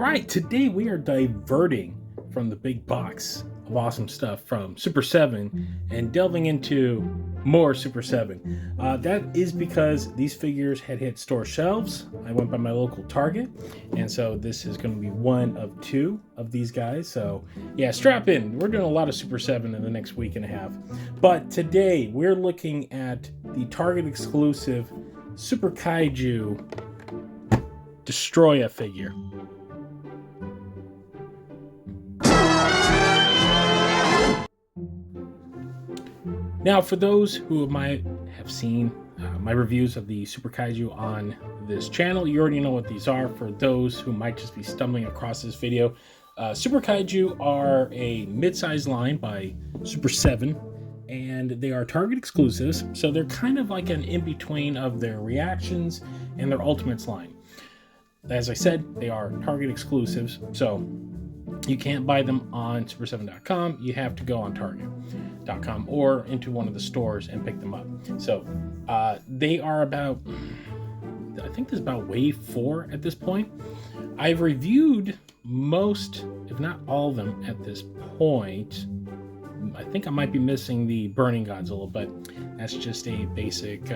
right, today we are diverting from the big box of awesome stuff from Super 7 and delving into more Super 7. That is because these figures had hit store shelves. I went by my local Target, and so this is going to be one of two of these guys. So yeah, strap in. We're doing a lot of Super 7 in the next week and a half. But today we're looking at the Target exclusive Super Kaiju Destoroyah figure. Now, for those who might have seen my reviews of the Super Kaiju on this channel, you already know what these are. For those who might just be stumbling across this video, Super Kaiju are a mid-sized line by Super 7, and they are Target exclusives, so they're kind of like an in-between of their Reactions and their Ultimates line. As I said, they are Target exclusives, so you can't buy them on super7.com. You have to go on target.com or into one of the stores and pick them up. So they are about, I think this is about wave 4 at this point. I've reviewed most, if not all of them at this point. I think I might be missing the Burning Godzilla, but that's just a basic,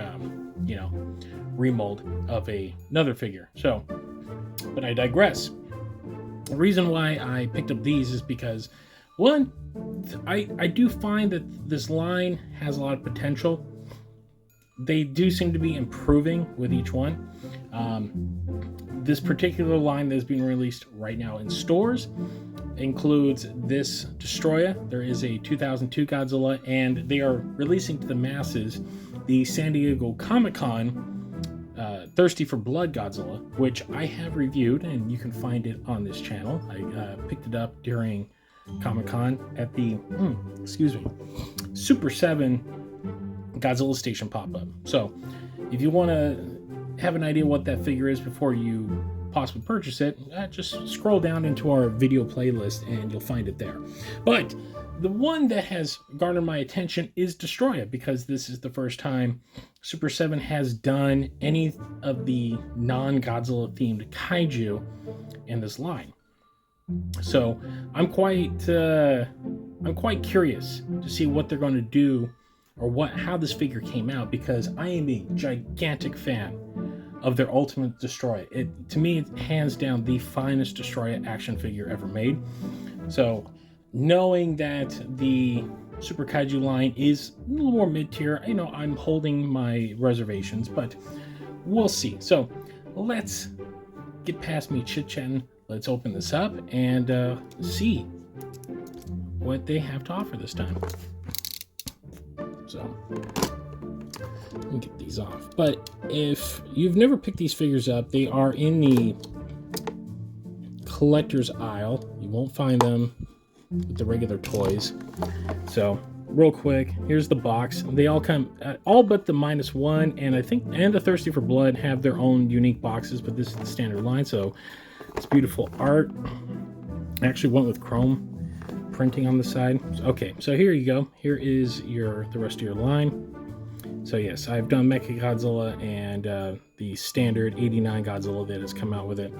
remold of another figure. So, but I digress. The reason why I picked up these is because, one, I do find that this line has a lot of potential. They do seem to be improving with each one. This particular line that is being released right now in stores includes this Destoroyah. There is a 2002 Godzilla, and they are releasing to the masses the San Diego Comic-Con Thirsty for Blood Godzilla, which I have reviewed, and you can find it on this channel. I picked it up during Comic-Con at the Super 7 Godzilla Station pop-up. So if you want to have an idea what that figure is before you possibly purchase it, just scroll down into our video playlist and you'll find it there. But the one that has garnered my attention is Destoroyah, because this is the first time Super 7 has done any of the non-Godzilla themed kaiju in this line. So I'm quite curious to see what they're going to do, or how this figure came out, because I am a gigantic fan of their Ultimate Destoroyah. To me, it's hands down the finest Destoroyah action figure ever made. So knowing that the Super Kaiju line is a little more mid-tier, I'm holding my reservations, but we'll see. So let's get past me chit-chatting. Let's open this up and see what they have to offer this time. So let me get these off. But if you've never picked these figures up, they are in the collector's aisle. You won't find them with the regular toys. So real quick, here's the box. They all come, all but the -1 and the Thirsty for Blood have their own unique boxes, but this is the standard line. So it's beautiful art. I actually went with chrome printing on the side. Okay, so here you go. Here is the rest of your line. So yes, I've done Mecha Godzilla and the standard 89 Godzilla that has come out with it.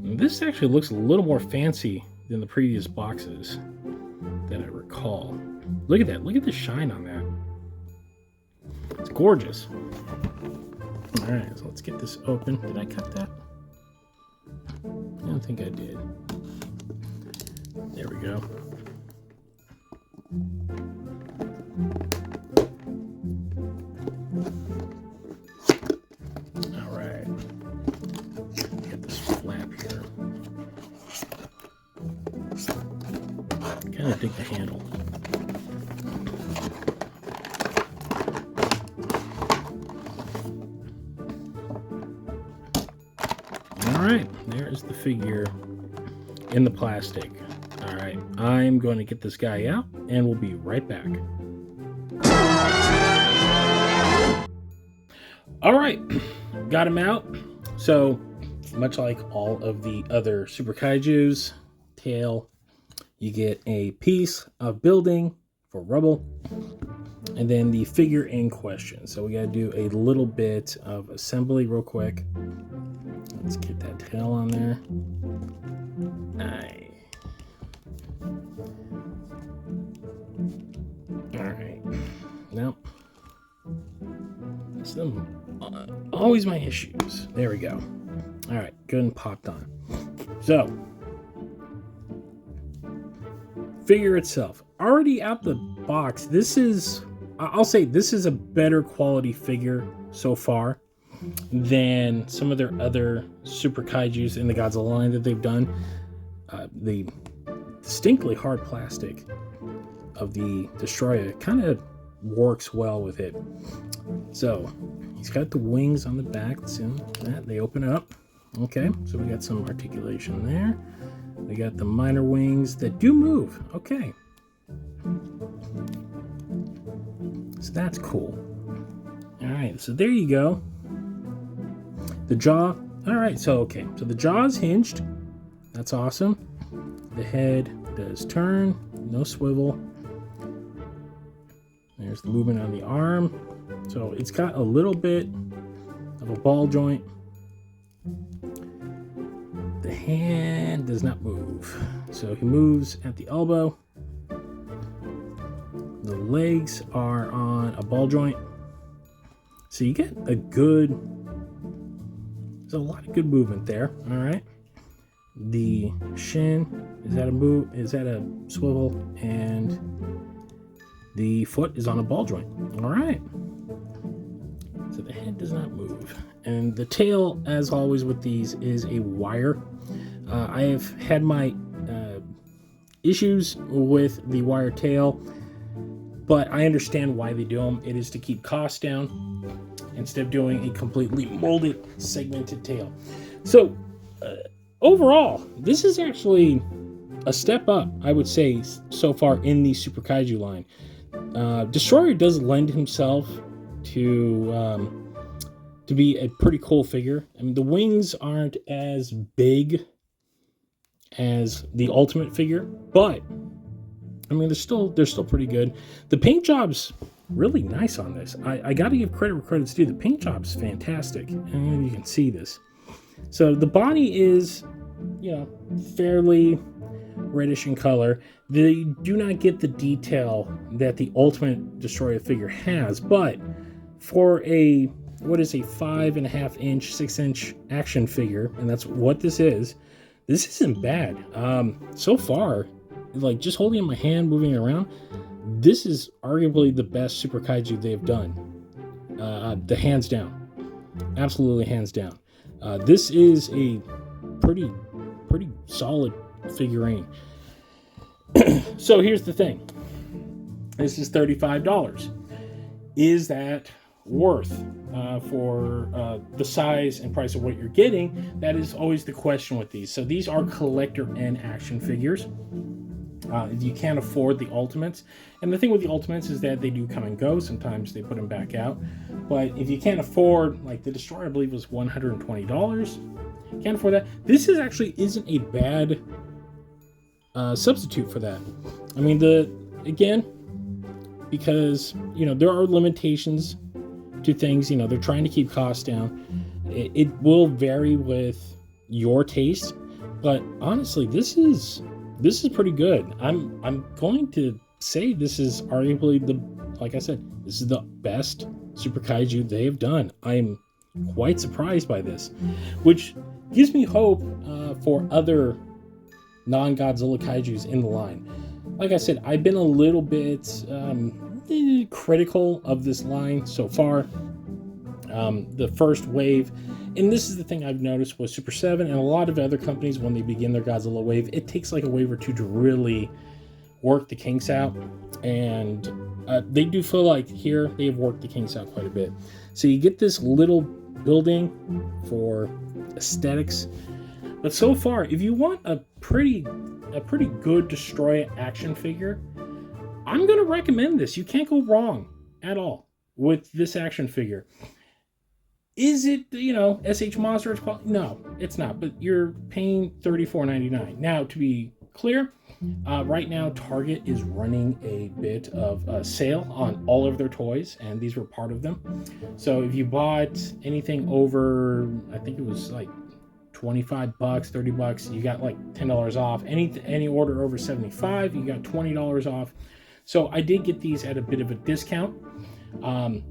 This actually looks a little more fancy than the previous boxes that I recall. Look at that. Look at the shine on that. It's gorgeous. All right, so let's get this open. Did I cut that? I don't think I did. There we go. All right. Get this flap here. Kind of dig the handle. All right, there's the figure in the plastic. All right, I'm going to get this guy out and we'll be right back. All right, got him out. So much like all of the other Super Kaijus, tail, you get a piece of building for rubble, and then the figure in question. So we got to do a little bit of assembly real quick. Let's get that tail on there. Alright. Nope. It's always my issues. There we go. Alright, good and popped on. So, figure itself. Already out the box, I'll say this is a better quality figure so far than some of their other Super Kaijus in the Godzilla line that they've done. The distinctly hard plastic of the Destoroyah kind of works well with it. So he's got the wings on the back. They open up. Okay, so we got some articulation there. We got the minor wings that do move. Okay, so that's cool. All right, so there you go. The jaw. All right, so the jaw is hinged. That's awesome. The head does turn, no swivel. There's the movement on the arm. So it's got a little bit of a ball joint. The hand does not move. So he moves at the elbow. The legs are on a ball joint. So you get there's a lot of good movement there. All right. The shin is at a swivel, and the foot is on a ball joint. All right. So the head does not move. And the tail, as always with these, is a wire. I have had my issues with the wire tail, but I understand why they do them. It is to keep costs down instead of doing a completely molded, segmented tail. So overall, this is actually a step up, I would say, so far in the Super Kaiju line. Destoroyah does lend himself to be a pretty cool figure. I mean, the wings aren't as big as the Ultimate figure, but I mean, they're still pretty good. The paint job's really nice on this. I got to give credit where credit's due. The paint job's fantastic, and you can see this. So the body is, fairly reddish in color. They do not get the detail that the Ultimate Destoroyah figure has, but for a 5.5 inch, 6 inch action figure, and that's what this isn't bad. So far, like just holding in my hand, moving it around, this is arguably the best Super Kaiju they've done. The hands down, absolutely hands down. This is a pretty solid figurine. So here's the thing. This is $35. Is that worth for the size and price of what you're getting? That is always the question with these. So these are collector and action figures. You can't afford the Ultimates. And the thing with the Ultimates is that they do come and go. Sometimes they put them back out. But if you can't afford, like the Destoroyah, I believe, was $120. Can't afford that. This isn't a bad substitute for that. I mean, because, there are limitations to things. They're trying to keep costs down. It will vary with your taste. But honestly, this is pretty good. I'm going to say this is arguably like I said, this is the best Super Kaiju they have done. I'm quite surprised by this, which gives me hope for other non-Godzilla Kaijus in the line. Like I said, I've been a little bit critical of this line so far. The first wave, and this is the thing I've noticed with Super 7 and a lot of other companies when they begin their Godzilla wave, it takes like a wave or two to really work the kinks out, and they do feel like here they have worked the kinks out quite a bit. So you get this little building for aesthetics, but so far, if you want a pretty good Destoroyah action figure, I'm going to recommend this. You can't go wrong at all with this action figure. Is it, SH Monster? No, it's not. But you're paying $34.99. Now, to be clear, right now Target is running a bit of a sale on all of their toys, and these were part of them. So if you bought anything over, I think it was like $25, $30, you got like $10 off. Any order over $75, you got $20 off. So I did get these at a bit of a discount.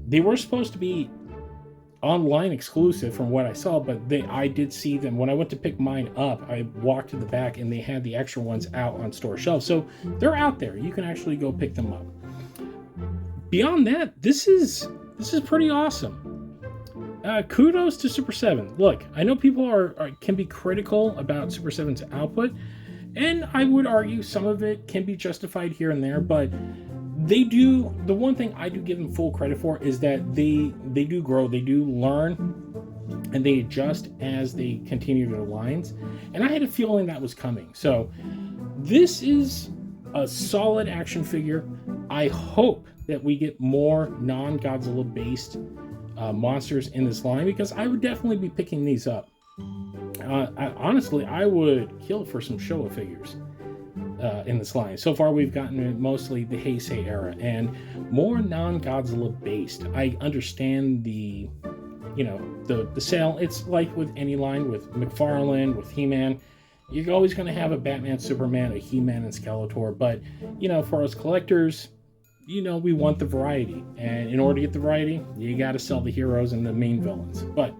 They were supposed to be online exclusive from what I saw, but I did see them when I went to pick mine up. I walked to the back and they had the extra ones out on store shelves, so they're out there. You can actually go pick them up. Beyond that, this is pretty awesome. Kudos to Super 7. Look, I know people can be critical about Super 7's output, and I would argue some of it can be justified here and there, but they do. The one thing I do give them full credit for is that they do grow, they do learn, and they adjust as they continue their lines. And I had a feeling that was coming. So this is a solid action figure. I hope that we get more non-Godzilla based monsters in this line, because I would definitely be picking these up. Honestly, I would kill for some Showa figures in this line. So far, we've gotten mostly the Heisei era and more non-Godzilla based. I understand the sale. It's like with any line, with McFarlane, with He-Man, you're always going to have a Batman, Superman, a He-Man, and Skeletor. But for us collectors, we want the variety, and in order to get the variety, you got to sell the heroes and the main villains. But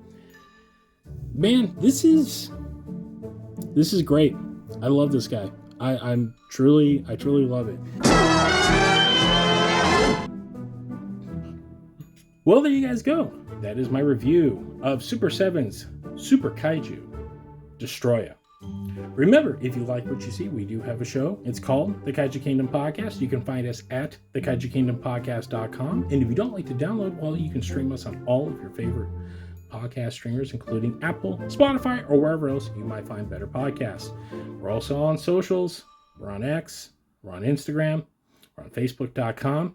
man, this is great. I love this guy. I truly love it. Well, there you guys go. That is my review of Super 7's Super Kaiju Destoroyah. Remember, if you like what you see, we do have a show. It's called The Kaiju Kingdom Podcast. You can find us at thekaijukingdompodcast.com. And if you don't like to download, well, you can stream us on all of your favorite podcast streamers, including Apple, Spotify, or wherever else you might find better podcasts. We're also on socials. We're on X. We're on Instagram. We're on Facebook.com.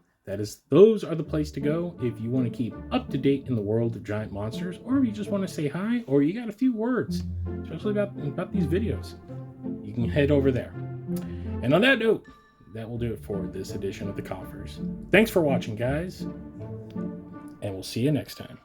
Those are the place to go if you want to keep up to date in the world of giant monsters, or if you just want to say hi, or you got a few words, especially about these videos. You can head over there. And on that note, that will do it for this edition of the Koffers. Thanks for watching, guys, and we'll see you next time.